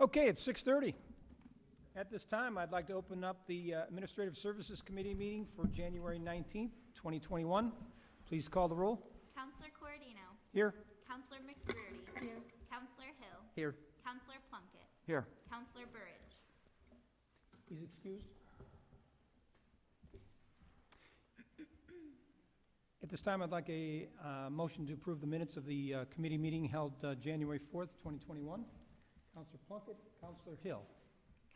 Okay, it's 6:30. At this time, I'd like to open up the Administrative Services Committee meeting for January 19th, 2021. Please call the roll. Counselor Corradino. Here. Counselor McBrearty. Here. Counselor Hill. Here. Counselor Plunkett. Here. Counselor Burridge. He's excused. At this time, I'd like a motion to approve the minutes of the committee meeting held January 4th, 2021. Counselor Plunkett, Counselor Hill.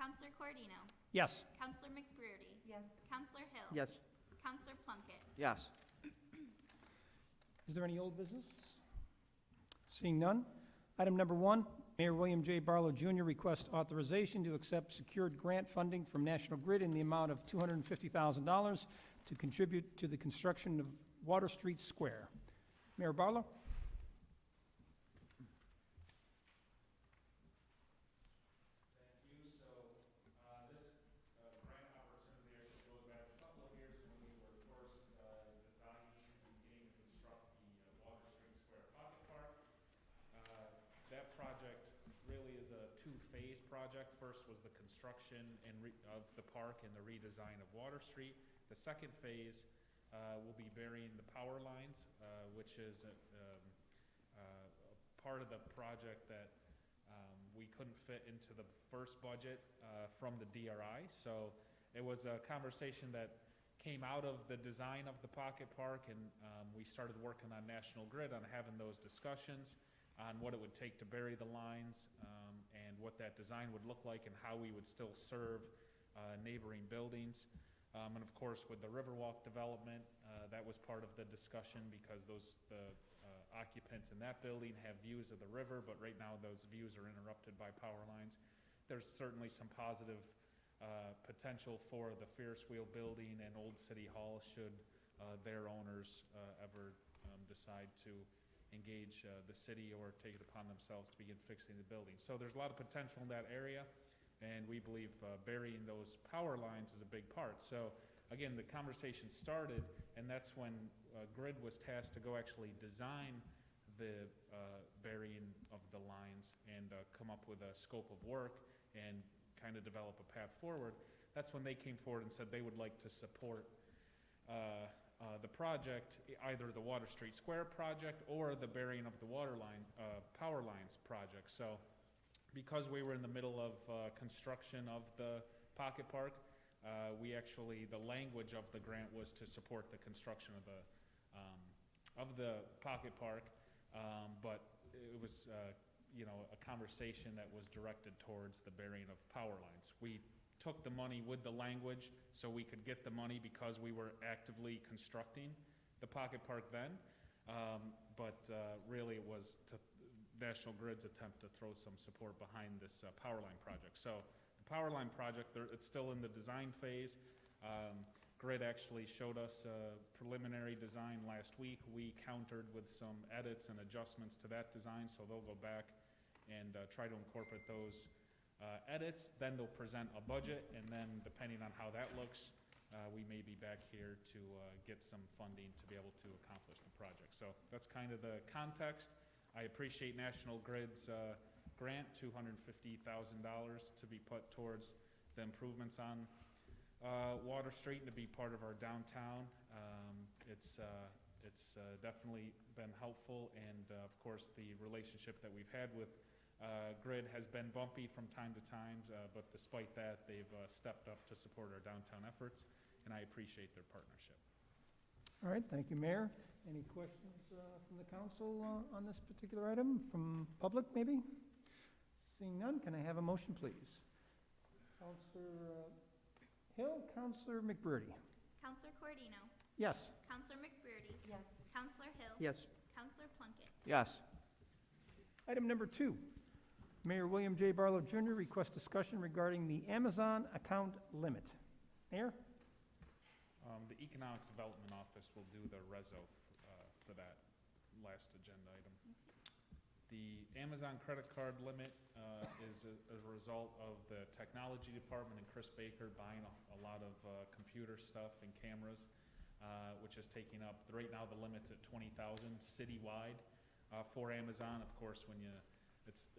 Counselor Corradino. Yes. Counselor McBrearty. Yes. Counselor Hill. Yes. Counselor Plunkett. Yes. Is there any old business? Seeing none. Item number 1, Mayor William J. Barlow Jr. requests authorization to accept secured grant funding from National Grid in the amount of $250,000 to contribute to the construction of Water Street Square. Mayor Barlow? That project really is a two-phase project. First was the construction of the park and the redesign of Water Street. The second phase will be burying the power lines, which is part of the project that we couldn't fit into the first budget from the DRI. So it was a conversation that came out of the design of the pocket park, and we started working on National Grid on having those discussions on what it would take to bury the lines, and what that design would look like and how we would still serve neighboring buildings. And of course, with the Riverwalk development, that was part of the discussion because the occupants in that building have views of the river, but right now those views are interrupted by power lines. There's certainly some positive potential for the Ferris wheel building and Old City Hall should their owners ever decide to engage the city or take it upon themselves to begin fixing the building. So there's a lot of potential in that area, and we believe burying those power lines is a big part. So again, the conversation started, and that's when Grid was tasked to go actually design the burying of the lines and come up with a scope of work and kind of develop a path forward. That's when they came forward and said they would like to support the project, either the Water Street Square project or the burying of the power lines project. So because we were in the middle of construction of the pocket park, the language of the grant was to support the construction of the pocket park, but it was a conversation that was directed towards the burying of power lines. We took the money with the language so we could get the money because we were actively constructing the pocket park then, but really it was National Grid's attempt to throw some support behind this power line project. So the power line project, it's still in the design phase. Grid actually showed us a preliminary design last week. We countered with some edits and adjustments to that design, so they'll go back and try to incorporate those edits. Then they'll present a budget, and then depending on how that looks, we may be back here to get some funding to be able to accomplish the project. So that's kind of the context. I appreciate National Grid's grant, $250,000 to be put towards the improvements on Water Street and to be part of our downtown. It's definitely been helpful, and of course the relationship that we've had with Grid has been bumpy from time to time, but despite that, they've stepped up to support our downtown efforts, and I appreciate their partnership. All right, thank you, Mayor. Any questions from the council on this particular item? From public, maybe? Seeing none, can I have a motion, please? Counselor Hill, Counselor McBrearty. Counselor Corradino. Yes. Counselor McBrearty. Yes. Counselor Hill. Yes. Counselor Plunkett. Yes. Item number 2, Mayor William J. Barlow Jr. requests discussion regarding the Amazon account limit. Mayor? The Economic Development Office will do the reso for that last agenda item. The Amazon credit card limit is a result of the technology department and Chris Baker buying a lot of computer stuff and cameras, which is taking up, right now the limit's at 20,000 citywide for Amazon. Of course, when it's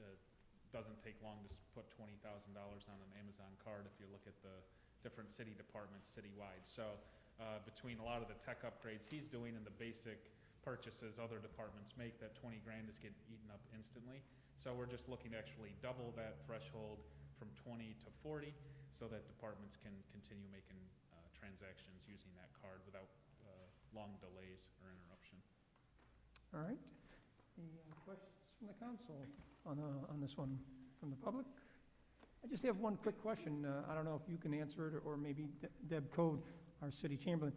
doesn't take long to put $20,000 on an Amazon card if you look at the different city departments citywide. So between a lot of the tech upgrades he's doing and the basic purchases other departments make, that 20 grand is getting eaten up instantly. So we're just looking to actually double that threshold from 20 to 40 so that departments can continue making transactions using that card without long delays or interruption. All right. Any questions from the council on this one from the public? I just have one quick question. I don't know if you can answer it, or maybe Deb Code, our city chamberlain.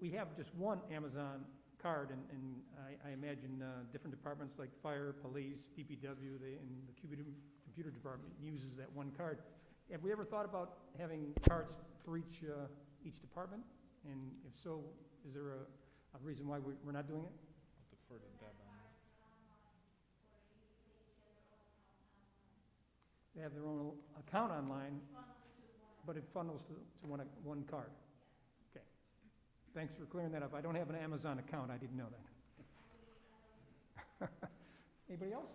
We have just one Amazon card, and I imagine different departments like fire, police, DPW, and the computer department uses that one card. Have we ever thought about having cards for each department? And if so, is there a reason why we're not doing it? I'll defer to Deb on that. They have their own account online, but it funnels to one card. Okay. Thanks for clearing that up. I don't have an Amazon account. I didn't know that. Anybody else?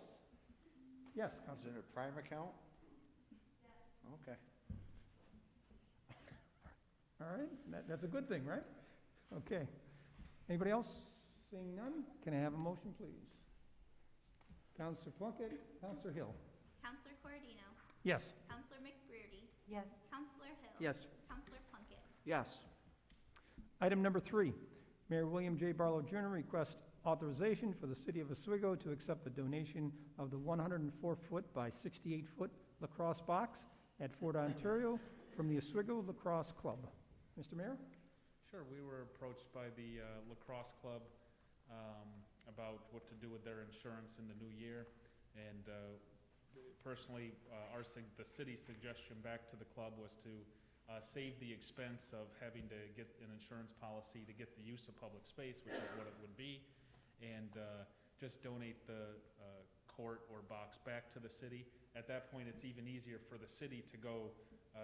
Yes, Is Councilor. it a Prime account? Okay. All right, that's a good thing, right? Okay. Anybody else? Seeing none, can I have a motion, please? Councilor Plunkett, Councilor Hill. Counselor Corodino. Yes. Counselor McBrearty. Yes. Counselor Hill. Yes. Counselor Plunkett. Yes. Item number 3, Mayor William J. Barlow Jr. requests authorization for the city of Oswego to accept the donation of the 104-foot by 68-foot lacrosse box at Fort Ontario from the Oswego Lacrosse Club. Mr. Mayor? Sure, we were approached by the lacrosse club about what to do with their insurance in the new year. And personally, the city's suggestion back to the club was to save the expense of having to get an insurance policy to get the use of public space, which is what it would be, and just donate the court or box back to the city. At that point, it's even easier for the city to go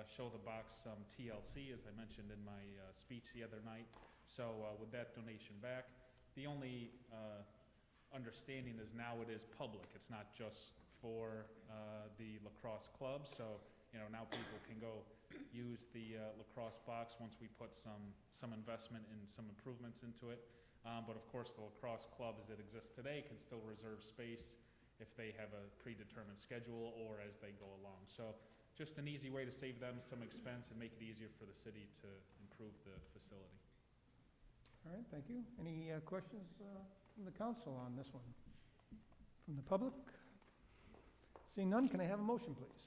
show the box some TLC, as I mentioned in my speech the other night. So with that donation back, the only understanding is now it is public. It's not just for the lacrosse club. So, now people can go use the lacrosse box once we put some investment and some improvements into it. But of course, the lacrosse club as it exists today can still reserve space if they have a predetermined schedule or as they go along. So just an easy way to save them some expense and make it easier for the city to improve the facility. All right, thank you. Any questions from the council on this one? From the public? Seeing none, can I have a motion, please?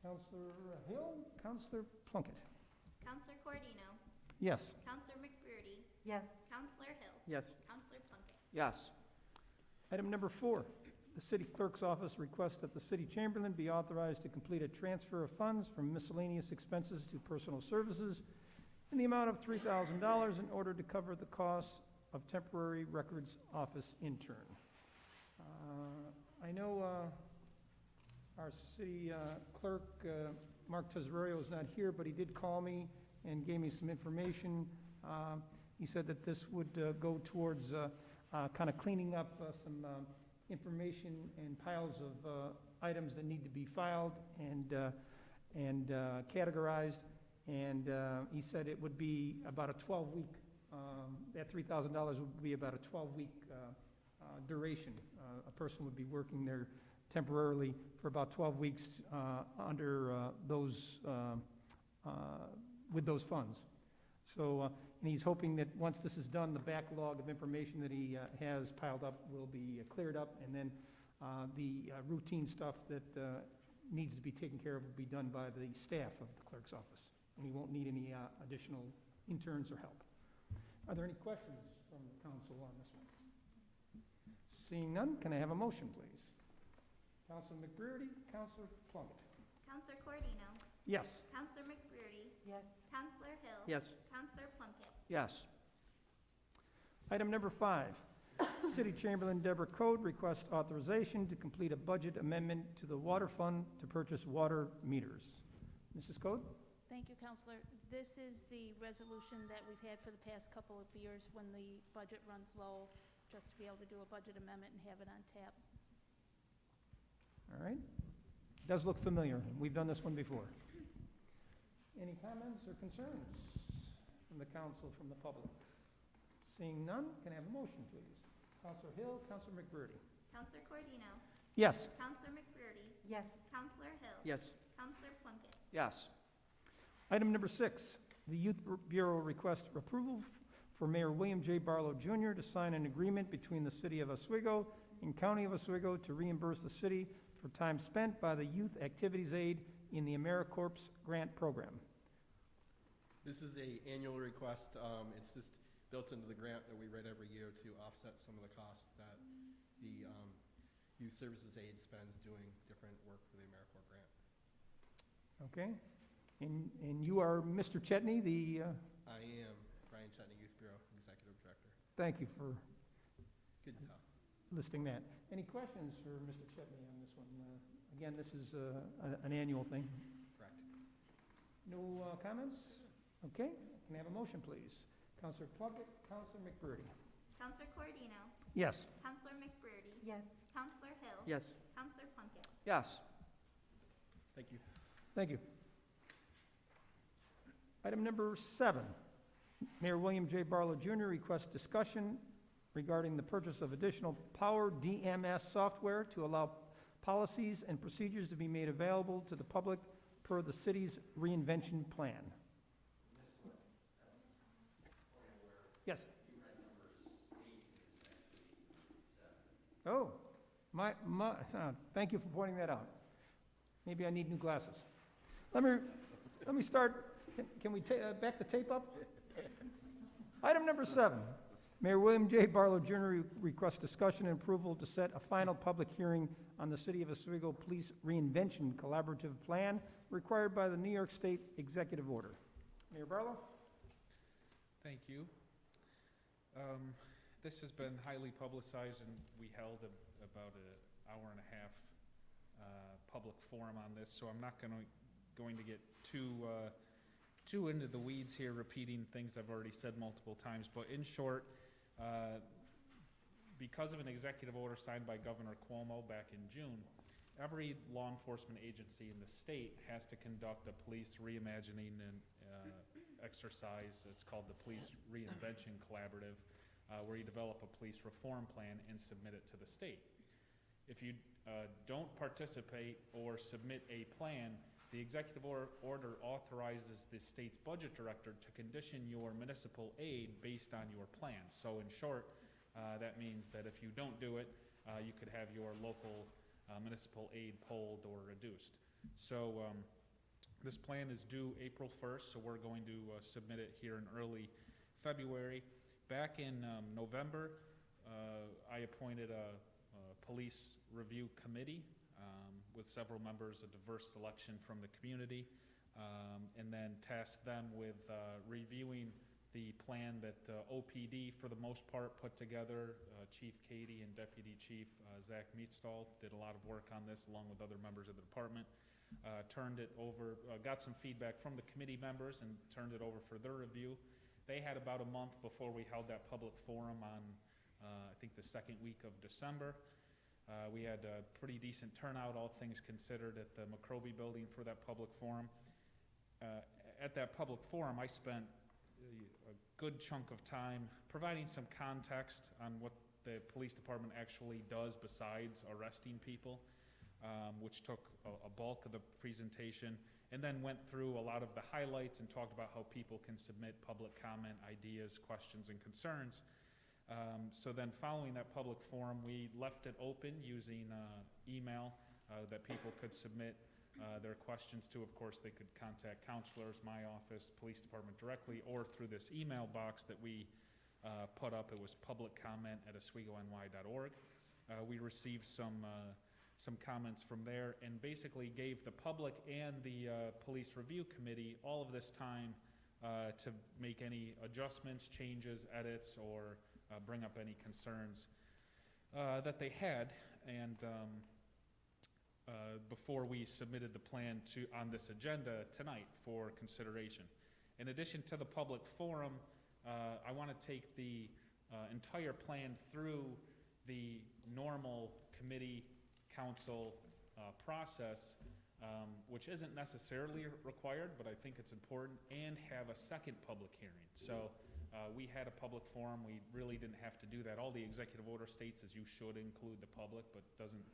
Councilor Hill, Councilor Plunkett. Counselor Corodino. Yes. Counselor McBrearty. Yes. Counselor Hill. Yes. Counselor Plunkett. Yes. Item number 4, the city clerk's office requests that the city chamberlain be authorized to complete a transfer of funds from miscellaneous expenses to personal services in the amount of $3,000 in order to cover the costs of temporary records office intern. I know our city clerk, Mark Tesorario, is not here, but he did call me and gave me some information. He said that this would go towards kind of cleaning up some information and piles of items that need to be filed and categorized. And he said it would be about a 12-week, that $3,000 would be about a 12-week duration. A person would be working there temporarily for about 12 weeks under those, with those funds. So, and he's hoping that once this is done, the backlog of information that he has piled up will be cleared up, and then the routine stuff that needs to be taken care of will be done by the staff of the clerk's office, and he won't need any additional interns or help. Are there any questions from the council on this one? Seeing none, can I have a motion, please? Councilor McBrearty, Councilor Plunkett. Counselor Corodino. Yes. Counselor McBrearty. Yes. Counselor Hill. Yes. Counselor Plunkett. Yes. Item number 5, City Chamberlain Deborah Code requests authorization to complete a budget amendment to the water fund to purchase water meters. Mrs. Code? Thank you, Counselor. This is the resolution that we've had for the past couple of years when the budget runs low, just to be able to do a budget amendment and have it on tap. All right. Does look familiar. We've done this one before. Any comments or concerns from the council, from the public? Seeing none, can I have a motion, please? Counselor Hill, Counselor McBurney. Counselor Cordino. Yes. Counselor McBurney. Yes. Counselor Hill. Yes. Counselor Plunkett. Yes. Item number 6, the Youth Bureau requests approval for Mayor William J. Barlow Jr. to sign an agreement between the City of Oswego and County of Oswego to reimburse the city for time spent by the Youth Activities Aid in the AmeriCorps grant program. This is a annual request. It's just built into the grant that we write every year to offset some of the costs that the Youth Services Aid spends doing different work for the AmeriCorps grant. Okay? And you are Mr. Chetney, the, I am Brian Chetney, Youth Bureau Executive Director. thank you for Good job. listing that. Any questions for Mr. Chetney on this one? Again, this is an annual thing. Correct. No comments? Okay, can I have a motion, please? Counselor Plunkett, Counselor McBurney. Counselor Cordino. Yes. Counselor McBurney. Yes. Counselor Hill. Yes. Counselor Plunkett. Yes. Thank you. Thank you. Item number 7, Mayor William J. Barlow Jr. requests discussion regarding the purchase of additional Power DMS software to allow policies and procedures to be made available to the public per the city's reinvention plan. Yes. Oh, thank you for pointing that out. Maybe I need new glasses. Let me start. Can we back the tape up? Item number 7, Mayor William J. Barlow Jr. requests discussion and approval to set a final public hearing on the City of Oswego Police Reinvention Collaborative Plan required by the New York State Executive Order. Mayor Barlow? Thank you. This has been highly publicized, and we held about an hour and a half public forum on this, so I'm not going to get too into the weeds here, repeating things I've already said multiple times. But in short, because of an executive order signed by Governor Cuomo back in June, every law enforcement agency in the state has to conduct a police reimagining and exercise. It's called the Police Reinvention Collaborative, where you develop a police reform plan and submit it to the state. If you don't participate or submit a plan, the executive order authorizes the state's budget director to condition your municipal aid based on your plan. So in short, that means that if you don't do it, you could have your local municipal aid pulled or reduced. So this plan is due April 1st, so we're going to submit it here in early February. Back in November, I appointed a police review committee with several members, a diverse selection from the community, and then tasked them with reviewing the plan that OPD, for the most part, put together. Chief Cady and Deputy Chief Zach Meatstall did a lot of work on this, along with other members of the department. Turned it over, got some feedback from the committee members, and turned it over for their review. They had about a month before we held that public forum on, I think, the second week of December. We had a pretty decent turnout, all things considered, at the McRobey building for that public forum. At that public forum, I spent a good chunk of time providing some context on what the police department actually does besides arresting people, which took a bulk of the presentation, and then went through a lot of the highlights and talked about how people can submit public comment, ideas, questions, and concerns. So then following that public forum, we left it open using email that people could submit their questions to. Of course, they could contact counselors, my office, police department directly, or through this email box that we put up. It was publiccomment@oswegony.org. We received some comments from there, and basically gave the public and the police review committee all of this time to make any adjustments, changes, edits, or bring up any concerns that they had, and before we submitted the plan on this agenda tonight for consideration. In addition to the public forum, I want to take the entire plan through the normal committee, council, process, which isn't necessarily required, but I think it's important, and have a second public hearing. So we had a public forum. We really didn't have to do that. All the executive order states is you should include the public, but doesn't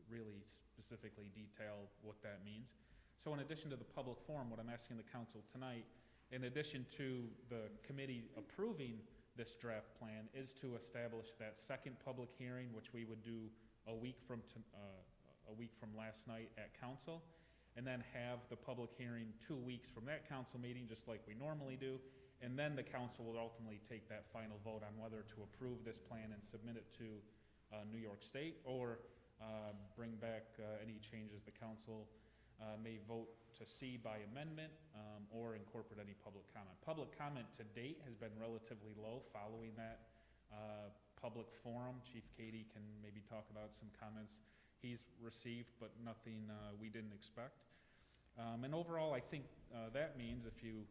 really specifically detail what that means. So in addition to the public forum, what I'm asking the council tonight, in addition to the committee approving this draft plan, is to establish that second public hearing, which we would do a week from last night at council, and then have the public hearing 2 weeks from that council meeting, just like we normally do, and then the council will ultimately take that final vote on whether to approve this plan and submit it to New York State, or bring back any changes the council may vote to see by amendment, or incorporate any public comment. Public comment to date has been relatively low following that public forum. Chief Cady can maybe talk about some comments he's received, but nothing we didn't expect. And overall, I think that means, if you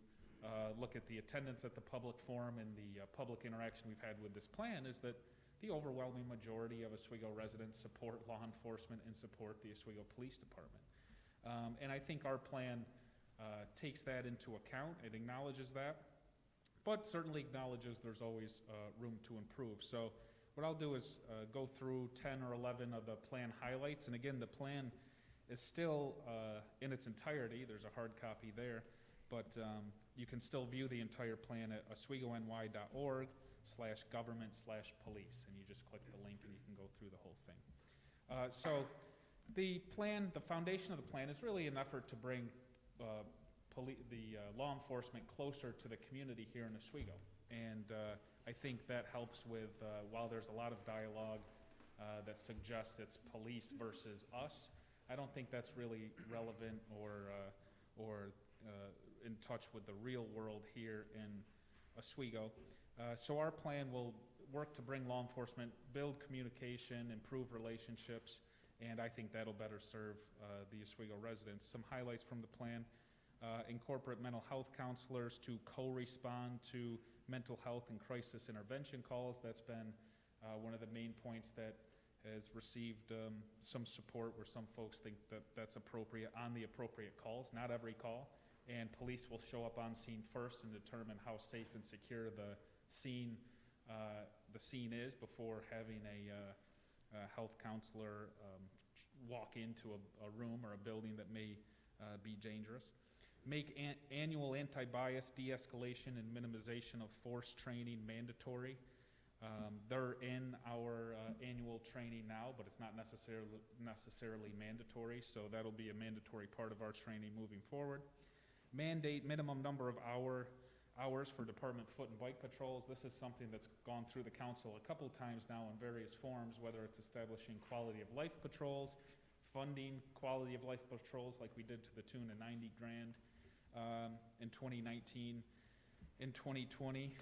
look at the attendance at the public forum and the public interaction we've had with this plan, is that the overwhelming majority of Oswego residents support law enforcement and support the Oswego Police Department. And I think our plan takes that into account. It acknowledges that, but certainly acknowledges there's always room to improve. So what I'll do is go through 10 or 11 of the plan highlights. And again, the plan is still in its entirety. There's a hard copy there, but you can still view the entire plan at oswegony.org/government/police, and you just click the link and you can go through the whole thing. So the plan, the foundation of the plan, is really an effort to bring law enforcement closer to the community here in Oswego. And I think that helps with, while there's a lot of dialogue that suggests it's police versus us, I don't think that's really relevant or in touch with the real world here in Oswego. So our plan will work to bring law enforcement, build communication, improve relationships, and I think that'll better serve the Oswego residents. Some highlights from the plan: incorporate mental health counselors to co-respond to mental health and crisis intervention calls. That's been one of the main points that has received some support, where some folks think that that's appropriate on the appropriate calls, not every call. And police will show up on scene first and determine how safe and secure the scene is before having a health counselor walk into a room or a building that may be dangerous. Make annual anti-bias, de-escalation, and minimization of force training mandatory. They're in our annual training now, but it's not necessarily mandatory, so that'll be a mandatory part of our training moving forward. Mandate minimum number of hours for department foot and bike patrols. This is something that's gone through the council a couple of times now in various forms, whether it's establishing quality of life patrols, funding quality of life patrols like we did to the tune of $90 grand in 2019, in 2020,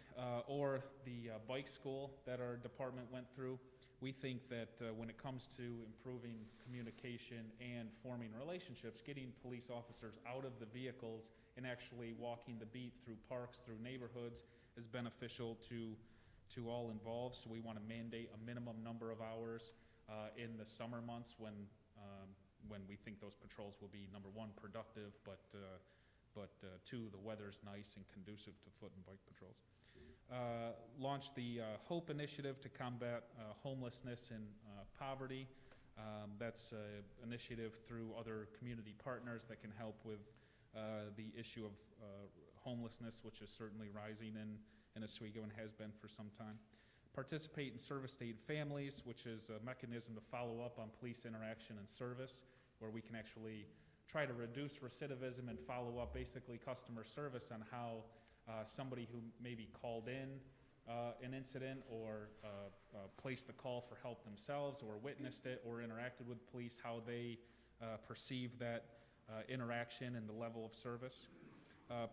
or the bike school that our department went through. We think that when it comes to improving communication and forming relationships, getting police officers out of the vehicles and actually walking the beat through parks, through neighborhoods, is beneficial to all involved. So we want to mandate a minimum number of hours in the summer months when we think those patrols will be, number one, productive, but two, the weather's nice and conducive to foot and bike patrols. Launched the HOPE initiative to combat homelessness and poverty. That's an initiative through other community partners that can help with the issue of homelessness, which is certainly rising in Oswego and has been for some time. Participate in service-aid families, which is a mechanism to follow up on police interaction and service, where we can actually try to reduce recidivism and follow up basically customer service on how somebody who maybe called in an incident or placed the call for help themselves or witnessed it or interacted with police, how they perceive that interaction and the level of service.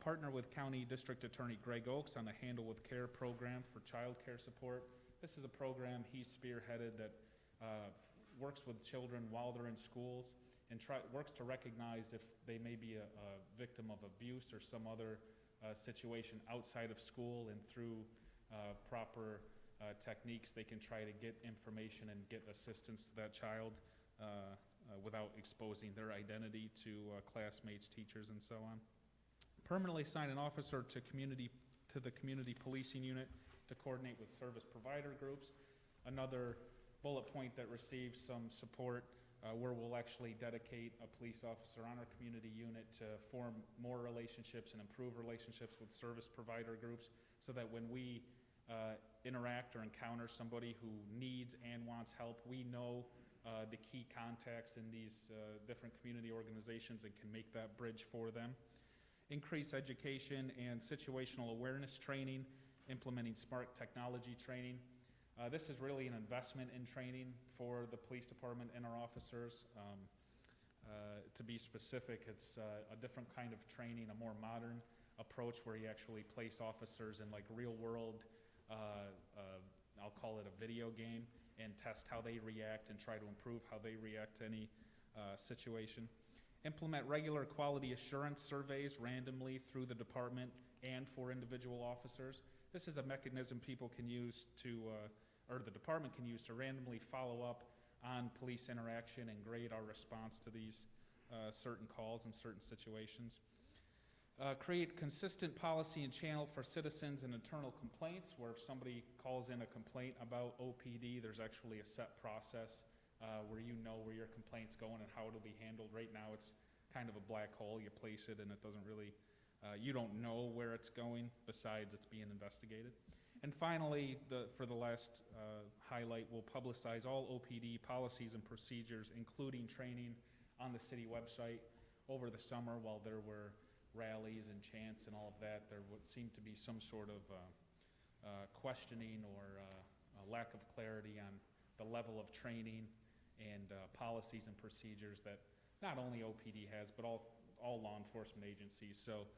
Partner with County District Attorney Greg Oakes on the Handle with Care program for child care support. This is a program he's spearheaded that works with children while they're in schools and works to recognize if they may be a victim of abuse or some other situation outside of school, and through proper techniques they can try to get information and get assistance to that child without exposing their identity to classmates, teachers, and so on. Permanently assign an officer to the community policing unit to coordinate with service provider groups. Another bullet point that receives some support where we'll actually dedicate a police officer on our community unit to form more relationships and improve relationships with service provider groups, so that when we interact or encounter somebody who needs and wants help, we know the key contacts in these different community organizations and can make that bridge for them. Increase education and situational awareness training, implementing smart technology training. This is really an investment in training for the police department and our officers. To be specific, it's a different kind of training, a more modern approach where you actually place officers in like real world, I'll call it a video game, and test how they react and try to improve how they react to any situation. Implement regular quality assurance surveys randomly through the department and for individual officers. This is a mechanism people can use to, or the department can use to randomly follow up on police interaction and grade our response to these certain calls and certain situations. Create consistent policy and channel for citizens and internal complaints, where if somebody calls in a complaint about OPD, there's actually a set process where you know where your complaint's going and how it'll be handled. Right now, it's kind of a black hole. You place it and it doesn't really, you don't know where it's going besides it's being investigated. And finally, for the last highlight, we'll publicize all OPD policies and procedures, including training on the city website. Over the summer, while there were rallies and chants and all of that, there would seem to be some sort of questioning or a lack of clarity on the level of training and policies and procedures that not only OPD has, but all law enforcement agencies. So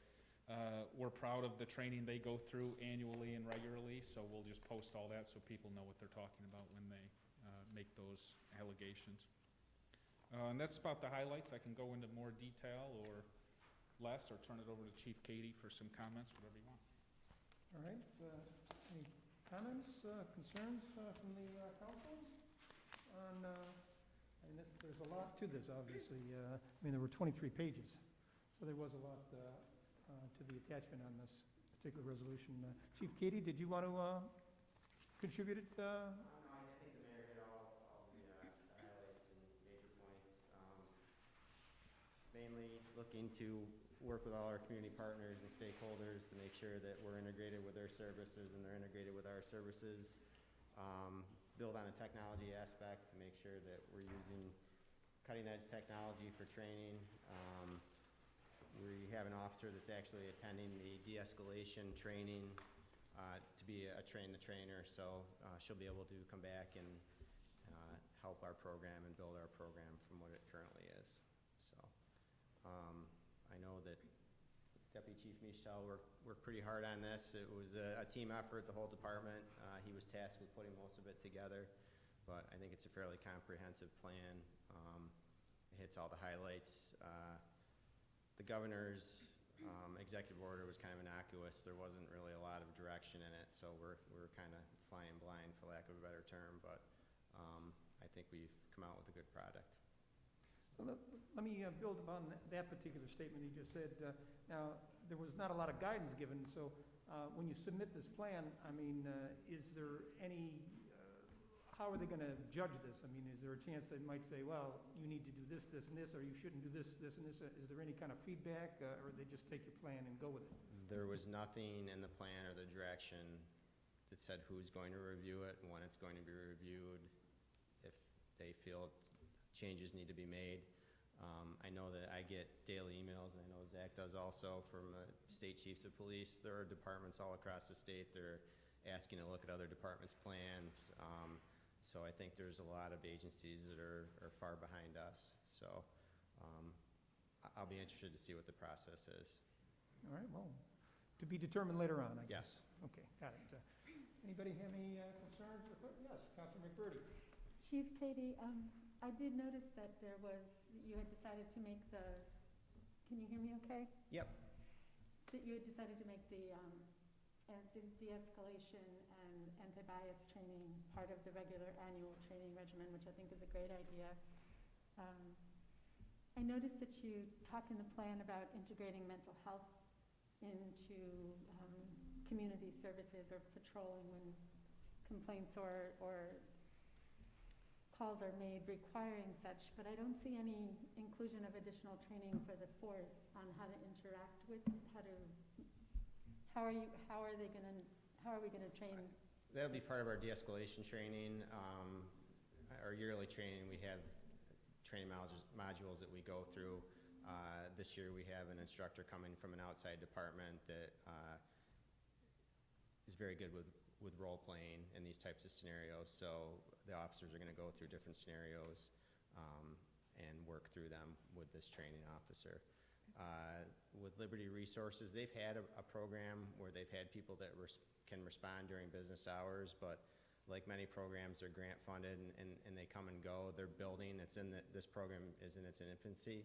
we're proud of the training they go through annually and regularly, so we'll just post all that so people know what they're talking about when they make those allegations. And that's about the highlights. I can go into more detail or less, or turn it over to Chief Katie for some comments, whatever you want. All right, any comments, concerns from the council? There's a lot to this, obviously. I mean, there were 23 pages, so there was a lot to the attachment on this particular resolution. Chief Katie, did you want to contribute it? No, I think the mayor hit all the highlights and major points. It's mainly looking to work with all our community partners and stakeholders to make sure that we're integrated with their services and they're integrated with our services. Build on a technology aspect to make sure that we're using cutting-edge technology for training. We have an officer that's actually attending the de-escalation training to be a train-the-trainer, so she'll be able to come back and help our program and build our program from what it currently is. So I know that Deputy Chief Michel worked pretty hard on this. It was a team effort, the whole department. He was tasked with putting most of it together, but I think it's a fairly comprehensive plan. It hits all the highlights. The governor's executive order was kind of innocuous. There wasn't really a lot of direction in it, so we're kind of flying blind, for lack of a better term, but I think we've come out with a good product. Well, let me build upon that particular statement you just said. Now, there was not a lot of guidance given, so when you submit this plan, I mean, is there any, how are they going to judge this? I mean, is there a chance they might say, well, you need to do this, this, and this, or you shouldn't do this, this, and this? Is there any kind of feedback, or they just take your plan and go with it? There was nothing in the plan or the direction that said who's going to review it and when it's going to be reviewed, if they feel changes need to be made. I know that I get daily emails, and I know Zach does also, from state chiefs of police. There are departments all across the state that are asking to look at other departments' plans. So I think there's a lot of agencies that are far behind us. So I'll be interested to see what the process is. All right, well, to be determined later on, I guess. Yes. Okay, got it. Anybody have any concerns? Yes, Councilor McBurdy. Chief Katie, I did notice that you had decided to make can you hear me okay? Yep. That you had decided to make the de-escalation and anti-bias training part of the regular annual training regimen, which I think is a great idea. I noticed that you talk in the plan about integrating mental health into community services or patrolling when complaints or calls are made requiring such, but I don't see any inclusion of additional training for the force on how to interact with, how are we gonna train? That'll be part of our de-escalation training. Our yearly training, we have training modules that we go through. This year we have an instructor coming from an outside department that is very good with role-playing in these types of scenarios. So the officers are going to go through different scenarios and work through them with this training officer. With Liberty Resources, they've had a program where they've had people that can respond during business hours, but like many programs, they're grant funded and they come and go. They're building. This program is in its infancy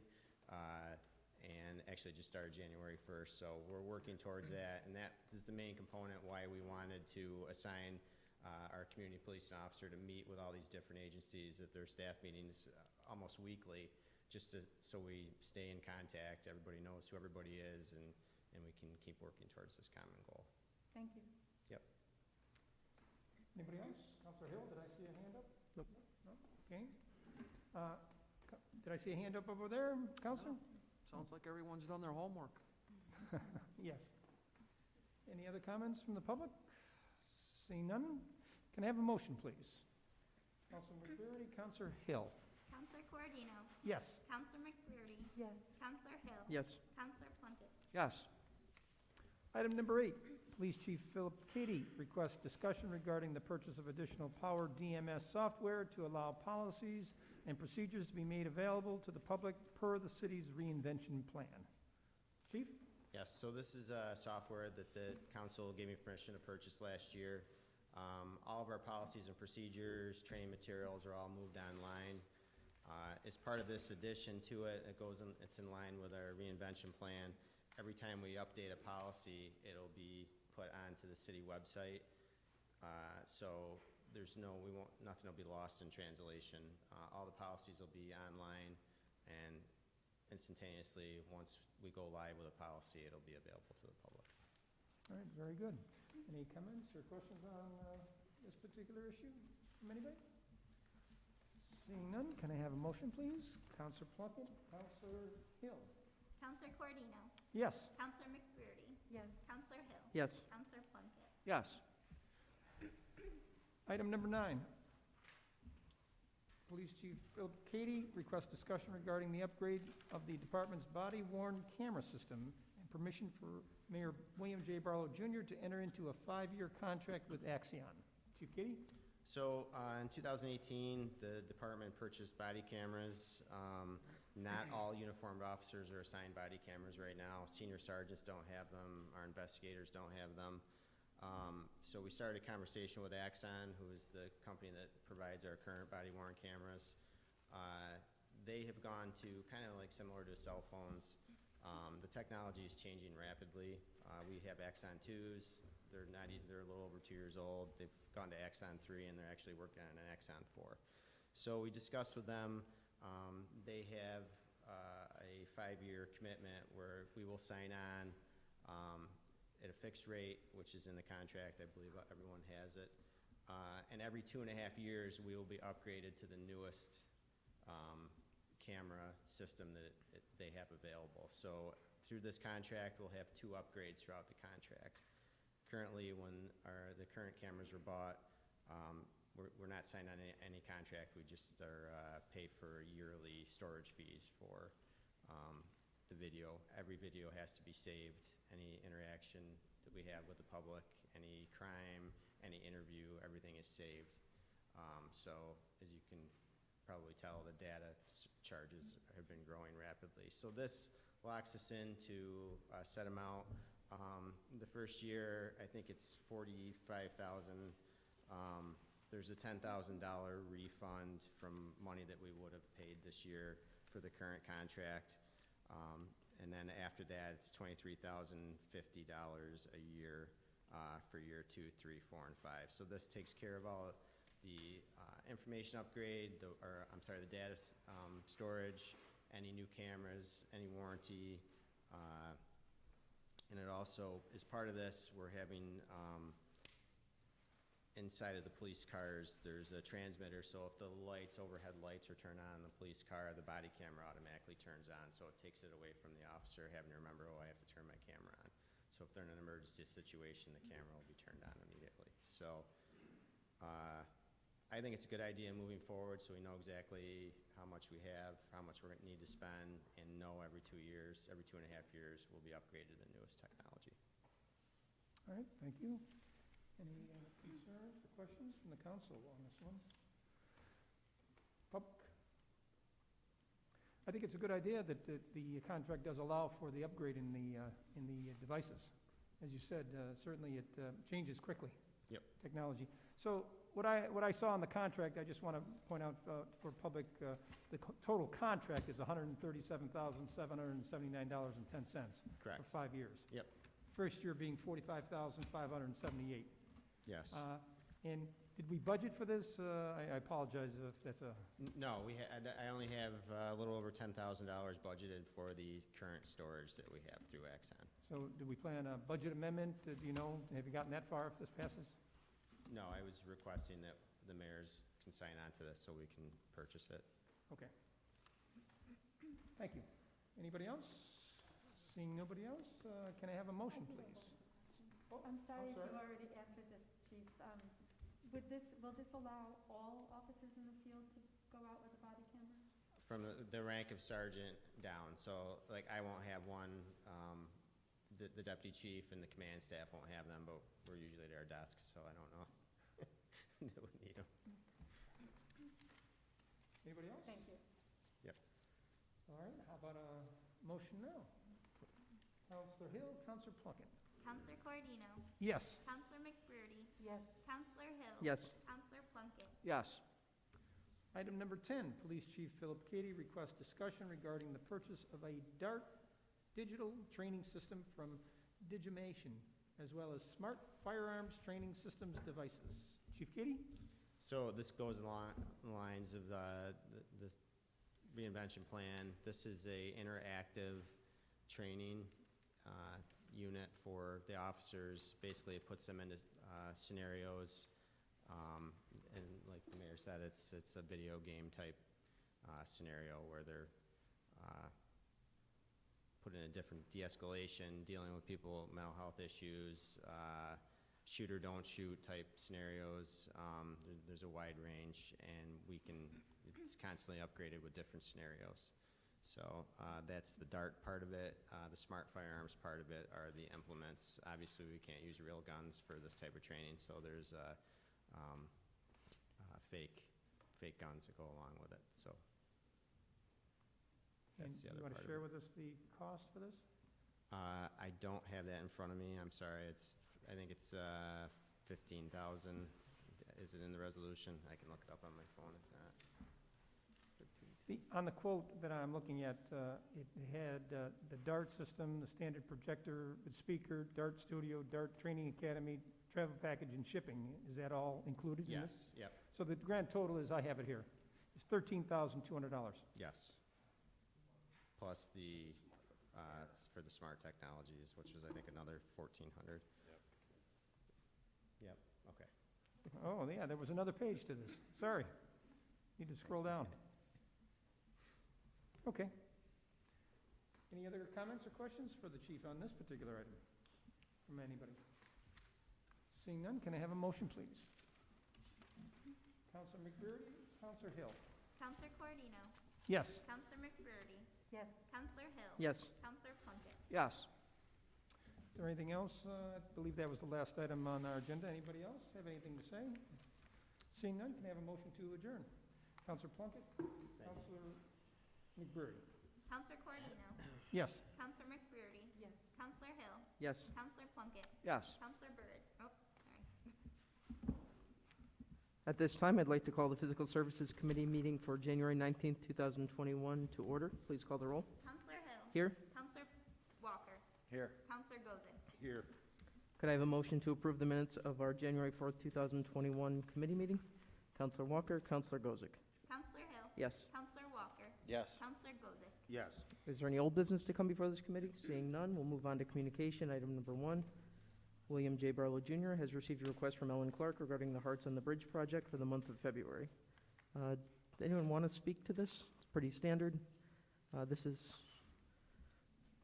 and actually just started January 1st. So we're working towards that, and that is the main component why we wanted to assign our community policing officer to meet with all these different agencies at their staff meetings almost weekly, just so we stay in contact. Everybody knows who everybody is, and we can keep working towards this common goal. Thank you. Anybody else? Counselor Hill, did I see a hand up? Nope. No? Okay. Did I see a hand up over there, Counselor? Sounds like everyone's done their homework. Yes. Any other comments from the public? Seeing none, can I have a motion, please? Counselor McBurney, Counselor Hill. Counselor Coordino. Yes. Counselor McBurney. Yes. Counselor Hill. Yes. Counselor Plunkett. Yes. Item number 8, Police Chief Philip Cady requests discussion regarding the purchase of additional Power DMS software to allow policies and procedures to be made available to the public per the city's reinvention plan. Chief? Yes, so this is a software that the council gave me permission to purchase last year. All of our policies and procedures, training materials are all moved online. As part of this addition to it, it's in line with our reinvention plan. Every time we update a policy, it'll be put onto the city website. So nothing will be lost in translation. All the policies will be online, and instantaneously, once we go live with a policy, it'll be available to the public. All right, very good. Any comments or questions on this particular issue from anybody? Seeing none, can I have a motion, please? Counselor Plunkett, Counselor Hill. Counselor Coordino. Yes. Counselor McBurney. Yes. Counselor Hill. Yes. Counselor Plunkett. Yes. Item number 9. Police Chief Philip Cady requests discussion regarding the upgrade of the department's body-worn camera system and permission for Mayor William J. Barlow Jr. to enter into a 5-year contract with Axion. Chief Cady? So in 2018, the department purchased body cameras. Not all uniformed officers are assigned body cameras right now. Senior sergeants don't have them. Our investigators don't have them. So we started a conversation with Axon, who is the company that provides our current body-worn cameras. They have gone to kind of like similar to cell phones. The technology is changing rapidly. We have Axon 2s. They're a little over 2 years old. They've gone to Axon 3, and they're actually working on an Axon 4. So we discussed with them. They have a 5-year commitment where we will sign on at a fixed rate, which is in the contract. I believe everyone has it. And every 2.5 years, we will be upgraded to the newest camera system that they have available. So through this contract, we'll have 2 upgrades throughout the contract. Currently, when the current cameras were bought, we're not signed on any contract. We just are pay for yearly storage fees for the video. Every video has to be saved. Any interaction that we have with the public, any crime, any interview, everything is saved. So as you can probably tell, the data charges have been growing rapidly. So this locks us into a set amount. The first year, I think it's $45,000. There's a $10,000 refund from money that we would have paid this year for the current contract. And then after that, it's $23,050 a year for year 2, 3, 4, and 5. So this takes care of all the information upgrade, the data storage, any new cameras, any warranty. And it also, as part of this, we're having, inside of the police cars, there's a transmitter, so if the lights, overhead lights are turned on in the police car, the body camera automatically turns on, so it takes it away from the officer having to remember, oh, I have to turn my camera on. So if they're in an emergency situation, the camera will be turned on immediately. So, I think it's a good idea moving forward, so we know exactly how much we have, how much we're gonna need to spend, and know every 2 years, every 2.5 years, we'll be upgraded to the newest technology. All right, thank you. Any concerns or questions from the council on this one? Public? I think it's a good idea that the contract does allow for the upgrade in the devices. As you said, certainly it changes quickly. Yep. Technology. So what I saw in the contract, I just want to point out for public, the total contract is $137,779.10. Correct. For 5 years. Yep. First year being $45,578. Yes. And did we budget for this? I apologize if that's a, No, I only have a little over $10,000 budgeted for the current storage that we have through Axon. so do we plan a budget amendment? Do you know, have you gotten that far if this passes? No, I was requesting that the mayors can sign on to this so we can purchase it. Okay. Thank you. Anybody else? Seeing nobody else, can I have a motion, please? I'm sorry if sorry. you already answered this, Chief. Will this allow all officers in the field to go out with a body camera? From the rank of sergeant down, so like I won't have one, the deputy chief and the command staff won't have them, but we're usually at our desks, so I don't know. They would need them. Anybody else? Thank you. All right, how about a motion now? Counselor Hill, Counselor Plunkett. Counselor Coردino. Yes. Counselor McBurdy. Yes. Counselor Hill. Yes. Counselor Plunkett. Yes. Item number 10, Police Chief Philip Cady requests discussion regarding the purchase of a DART digital training system from Digimation, as well as smart firearms training systems devices. Chief Cady? So this goes along the lines of the reinvention plan. This is a interactive training unit for the officers. Basically, it puts them into scenarios, and like the mayor said, it's a video game type scenario where they're put in a different de-escalation, dealing with people with mental health issues, shoot or don't shoot type scenarios. There's a wide range, and it's constantly upgraded with different scenarios. So that's the DART part of it. The smart firearms part of it are the implements. Obviously, we can't use real guns for this type of training, so there's fake guns that go along with it. So that's the other part You want to of share it. with us the cost for this? I don't have that in front of me. I'm sorry. I think it's 15,000. Is it in the resolution? I can look it up on my phone if not. On the quote that I'm looking at, it had the DART system, the standard projector with speaker, DART studio, DART training academy, travel package, and shipping. Is that all included in this? Yes, yep, So the grand total is, I have it here, is $13,200. yes. Plus the, for the smart technologies, which was, I think, another 1,400. Yep, okay. Oh, yeah, there was another page to this. Sorry. Need to scroll down. Okay. Any other comments or questions for the chief on this particular item from anybody? Seeing none, can I have a motion, please? Counselor McBurdy, Counselor Hill. Counselor Coordino. Yes. Counselor McBurdy. Yes. Counselor Hill. Yes. Counselor Plunkett. Yes. Is there anything else? I believe that was the last item on our agenda. Anybody else have anything to say? Seeing none, can I have a motion to adjourn? Counselor Plunkett? Counselor McBurdy? Counselor Coordino. Yes. Counselor McBurdy. Yes. Counselor Hill. Yes. Counselor Plunkett. Yes. Counselor Bird. Oh, sorry. At this time, I'd like to call the Physical Services Committee meeting for January 19th, 2021 to order. Please call the roll. Counselor Hill. Here. Counselor Walker. Here. Counselor Gozick. Here. Could I have a motion to approve the minutes of our January 4th, 2021 committee meeting? Counselor Walker, Counselor Gozick. Counselor Hill. Yes. Counselor Walker. Yes. Counselor Gozick. Yes. Is there any old business to come before this committee? Seeing none, we'll move on to communication. Item number 1, William J. Barlow Jr. has received a request from Ellen Clark regarding the Hearts on the Bridge project for the month of February. Does anyone want to speak to this? It's pretty standard. This is,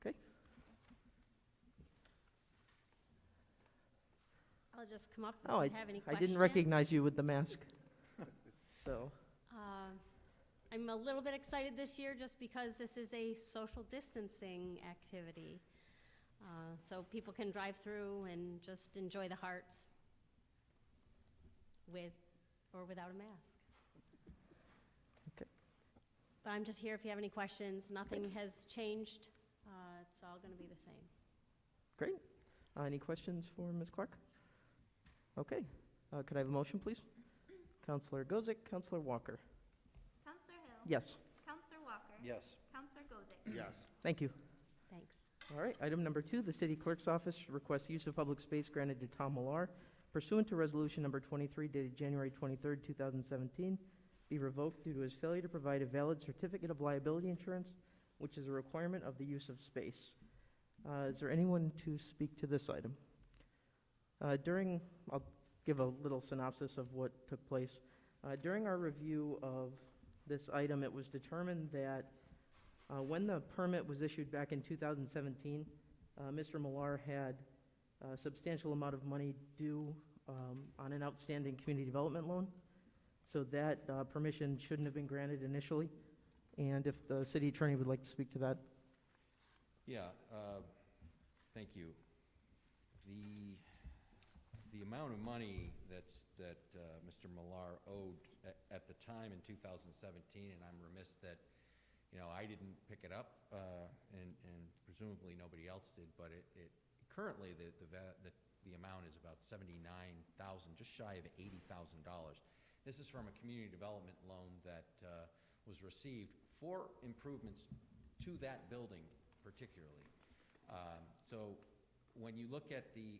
okay. I'll just come up Oh, if you have any I questions. didn't recognize you with the mask. So, I'm a little bit excited this year just because this is a social distancing activity. So people can drive through and just enjoy the Hearts with or without a mask. Okay. But I'm just here if you have any questions. Nothing has changed. It's all going to be the same. great. Any questions for Ms. Clark? Okay. Could I have a motion, please? Counselor Gozick, Counselor Walker. Counselor Hill. Yes. Counselor Walker. Yes. Counselor Gozick. Yes. Thank you. Thanks. All right, item number 2, the city clerk's office requests use of public space granted to Tom Millar pursuant to resolution number 23 dated January 23rd, 2017, be revoked due to his failure to provide a valid certificate of liability insurance, which is a requirement of the use of space. Is there anyone to speak to this item? I'll give a little synopsis of what took place. During our review of this item, it was determined that when the permit was issued back in 2017, Mr. Millar had a substantial amount of money due on an outstanding community development loan. So that permission shouldn't have been granted initially. And if the city attorney would like to speak to that. Yeah, thank you. The amount of money that Mr. Millar owed at the time in 2017, and I'm remiss that, I didn't pick it up, and presumably nobody else did, but it currently the amount is about $79,000, just shy of $80,000. This is from a community development loan that was received for improvements to that building particularly. So when you look at the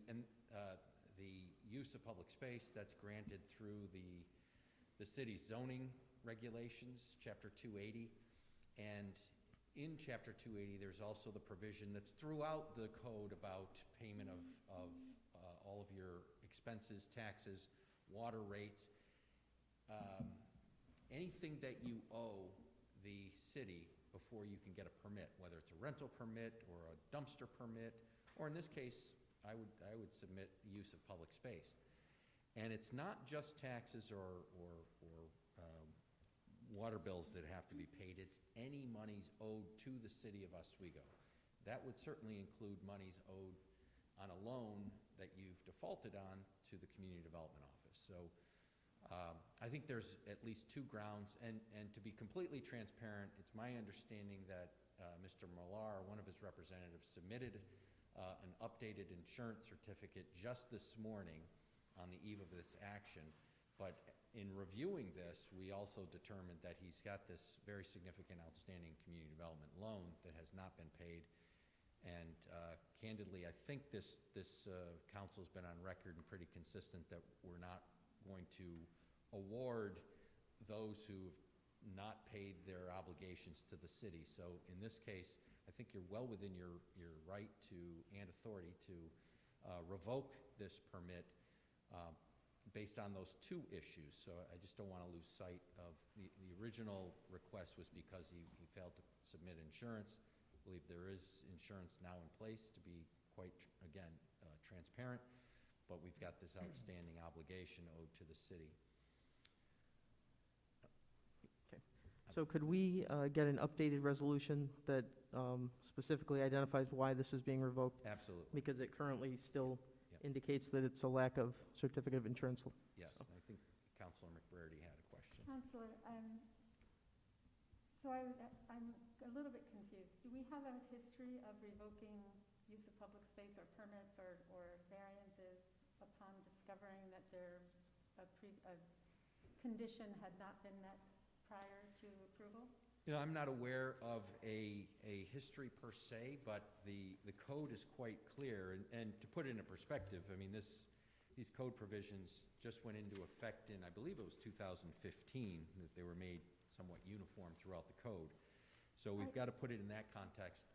use of public space, that's granted through the city's zoning regulations, Chapter 280. And in Chapter 280, there's also the provision that's throughout the code about payment of all of your expenses, taxes, water rates. Anything that you owe the city before you can get a permit, whether it's a rental permit or a dumpster permit, or in this case, I would submit the use of public space. And it's not just taxes or water bills that have to be paid. It's any monies owed to the city of Oswego. That would certainly include monies owed on a loan that you've defaulted on to the Community Development Office. So I think there's at least 2 grounds. And to be completely transparent, it's my understanding that Mr. Millar, one of his representatives, submitted an updated insurance certificate just this morning on the eve of this action. But in reviewing this, we also determined that he's got this very significant outstanding community development loan that has not been paid. And candidly, I think this council's been on record and pretty consistent that we're not going to award those who've not paid their obligations to the city. So in this case, I think you're well within your right to and authority to revoke this permit based on those 2 issues. So I just don't want to lose sight of the original request was because he failed to submit insurance. I believe there is insurance now in place to be quite, again, transparent, but we've got this outstanding obligation owed to the city. So could we get an updated resolution that specifically identifies why this is being revoked? Absolutely. Because it currently still Yep. indicates that it's a lack of certificate of insurance. Yes, and I think Councilor McBrady had a question. Counselor, so I'm a little bit confused. Do we have a history of revoking use of public space or permits or variances upon discovering that a condition had not been met prior to approval? I'm not aware of a history per se, but the code is quite clear. And to put it into perspective, I mean, these code provisions just went into effect in, I believe it was 2015, that they were made somewhat uniform throughout the code. So we've got to put it in that context.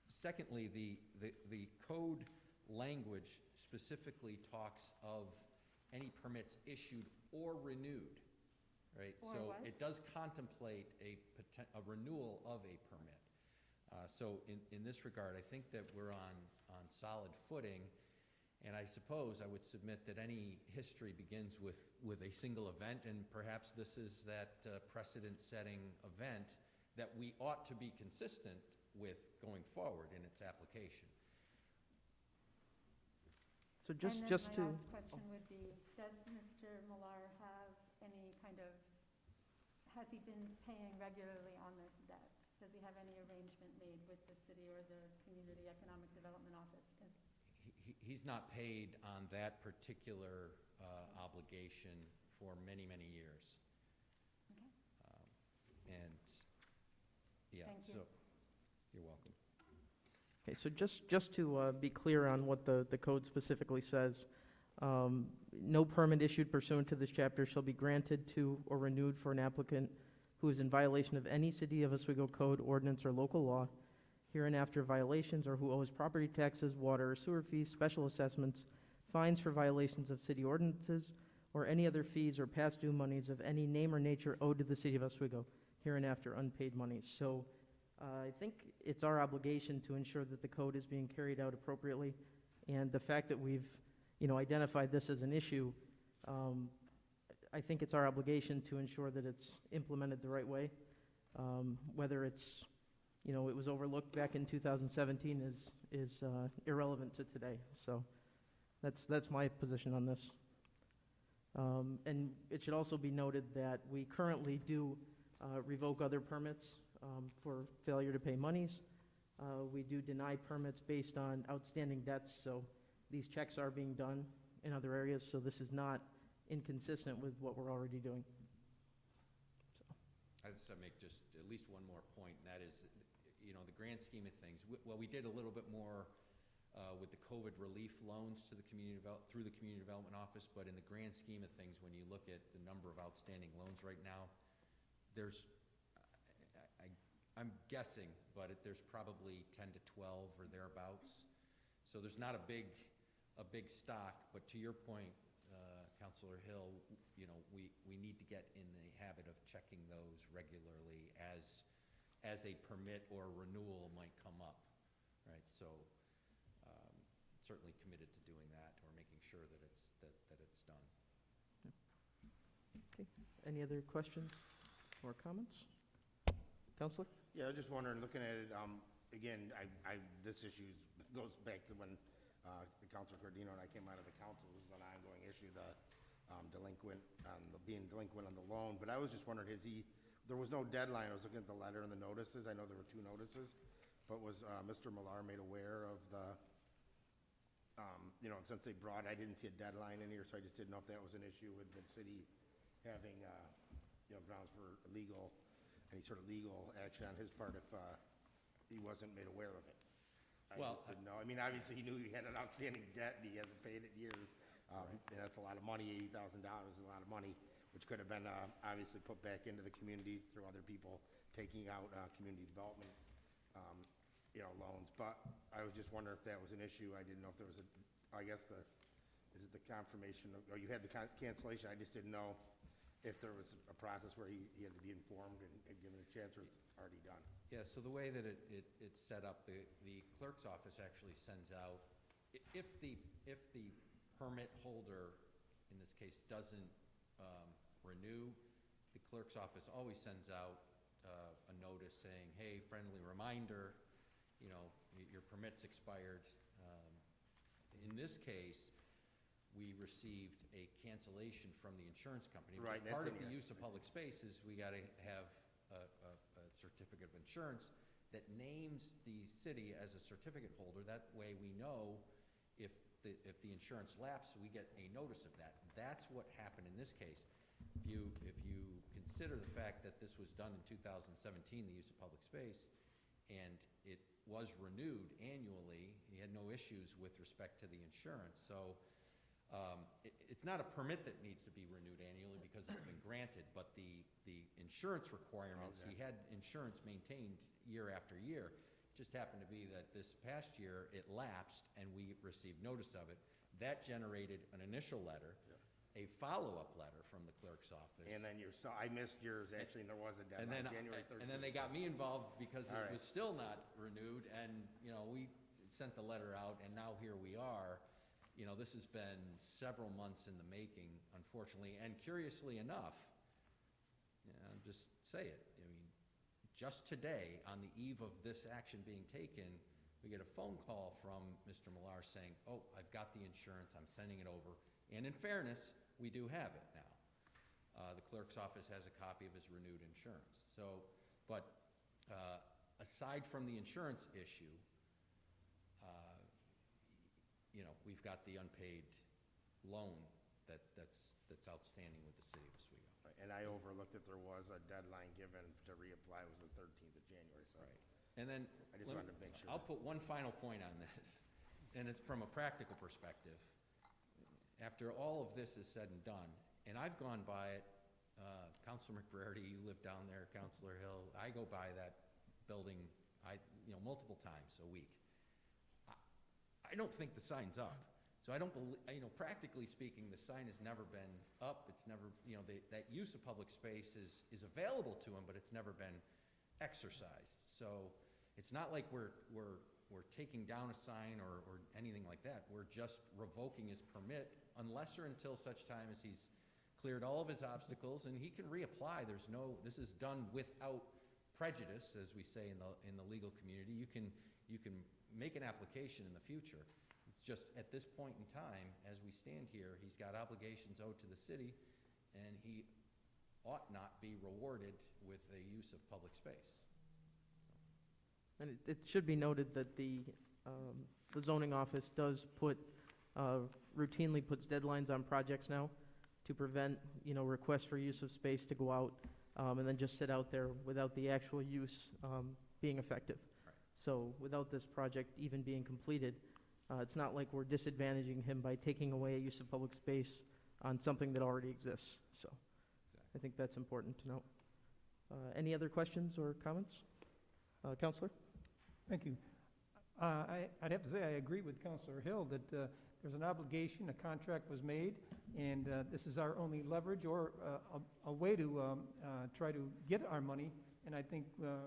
Secondly, the code language specifically talks of any permits issued or renewed, right? Or So what? it does contemplate a renewal of a permit. So in this regard, I think that we're on solid footing. And I suppose I would submit that any history begins with a single event, and perhaps this is that precedent-setting event that we ought to be consistent with going forward in its application. So just And to, then my last question would be, does Mr. Millar have any kind of, has he been paying regularly on this debt? Does he have any arrangement made with the city or the Community Economic Development Office? He's not paid on that particular obligation for many, many years. Okay. And, yeah, Thank you. so, you're welcome. okay, so just to be clear on what the code specifically says, no permit issued pursuant to this chapter shall be granted to or renewed for an applicant who is in violation of any City of Oswego code, ordinance, or local law, hereinafter violations, or who owes property taxes, water or sewer fees, special assessments, fines for violations of city ordinances, or any other fees or past due monies of any name or nature owed to the City of Oswego, hereinafter unpaid monies. So I think it's our obligation to ensure that the code is being carried out appropriately, and the fact that we've, identified this as an issue, I think it's our obligation to ensure that it's implemented the right way. Whether it's, it was overlooked back in 2017 is irrelevant to today. So that's my position on this. And it should also be noted that we currently do revoke other permits for failure to pay monies. We do deny permits based on outstanding debts, so these checks are being done in other areas, so this is not inconsistent with what we're already doing. I just make just at least one more point, and that is, the grand scheme of things, we did a little bit more with the COVID relief loans to the through the Community Development Office, but in the grand scheme of things, when you look at the number of outstanding loans right now, I'm guessing, but there's probably 10 to 12 or thereabouts. So there's not a big stock, but to your point, Councilor Hill, we need to get in the habit of checking those regularly as a permit or a renewal might come up, right? So certainly committed to doing that or making sure that it's done. Okay. Any other questions or comments? Counselor? Yeah, I was just wondering, looking at it, again, this issue goes back to when Councilor Cordino and I came out of the council. This is an ongoing issue, the being delinquent on the loan. But I was just wondering, there was no deadline. I was looking at the letter and the notices. I know there were 2 notices, but was Mr. Millar made aware of the, since they brought, I didn't see a deadline in here, so I just didn't know if that was an issue with the city having, grounds for any sort of legal action on his part if he wasn't made aware of it. I just didn't know. I mean, obviously, he knew he had an outstanding debt, and he hasn't paid it in years. And that's a lot of money. $80,000 is a lot of money, which could have been obviously put back into the community through other people taking out community development, loans. But I was just wondering if that was an issue. I didn't know if there was is it the confirmation, or you had the cancellation? I just didn't know if there was a process where he had to be informed and given a chance, or it's already done. Yeah, so the way that it's set up, the clerk's office actually sends out, if the permit holder, in this case, doesn't renew, the clerk's office always sends out a notice saying, hey, friendly reminder, your permit's expired. In this case, we received a cancellation from the insurance company. Right, Because part that's of in the here. use of public space is we got to have a certificate of insurance that names the city as a certificate holder. That way we know if the insurance lapses, we get a notice of that. That's what happened in this case. If you consider the fact that this was done in 2017, the use of public space, and it was renewed annually, he had no issues with respect to the insurance. So It's not a permit that needs to be renewed annually because it's been granted, but the insurance requirements, he had insurance maintained year after year. Just happened to be that this past year, it lapsed, and we received notice of it. That generated an initial letter, a follow-up letter from the clerk's office. And then I missed yours, actually, and there was a deadline, January 13th. And then they got me involved because All it right. was still not renewed, and, we sent the letter out, and now here we are. This has been several months in the making, unfortunately, and curiously enough, just say it, just today, on the eve of this action being taken, we get a phone call from Mr. Millar saying, oh, I've got the insurance, I'm sending it over, and in fairness, we do have it now. The clerk's office has a copy of his renewed insurance. But aside from the insurance issue, we've got the unpaid loan that's outstanding with the city of Oswego. And I overlooked that there was a deadline given to reapply, it was the 13th of January, so. Right. And then, I just wanted to make sure. I'll put one final point on this, and it's from a practical perspective. After all of this is said and done, and I've gone by it, Councilor McBrady, you live down there, Councilor Hill, I go by that building, multiple times a week. I don't think the sign's up. So I don't believe, practically speaking, the sign has never been up. It's never, that use of public space is available to him, but it's never been exercised. So it's not like we're taking down a sign or anything like that. We're just revoking his permit unless or until such time as he's cleared all of his obstacles, and he can reapply. This is done without prejudice, as we say in the legal community. You can make an application in the future. It's just at this point in time, as we stand here, he's got obligations owed to the city, and he ought not be rewarded with the use of public space. And it should be noted that the zoning office does routinely puts deadlines on projects now to prevent, requests for use of space to go out and then just sit out there without the actual use being effective. Right. So without this project even being completed, it's not like we're disadvantaging him by taking away a use of public space on something that already exists. So I think that's important to note. Any other questions or comments? Counselor? Thank you. I'd have to say I agree with Councilor Hill that there's an obligation, a contract was made, and this is our only leverage or a way to try to get our money, and I think we're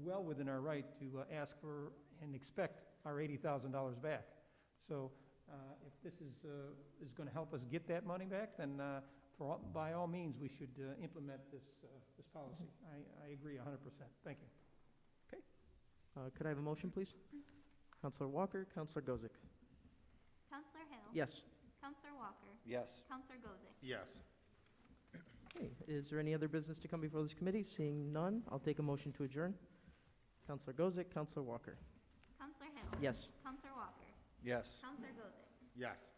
well within our right to ask for and expect our $80,000 back. So if this is going to help us get that money back, then by all means, we should implement this policy. I agree 100%. Thank you. Could I have a motion, please? Counselor Walker, Counselor Gozick. Counselor Hill. Yes. Counselor Walker. Yes. Counselor Gozick. Yes. Okay, is there any other business to come before this committee? Seeing none, I'll take a motion to adjourn. Counselor Gozick, Counselor Walker. Counselor Hill. Yes. Counselor Walker. Yes. Counselor Gozick. Yes.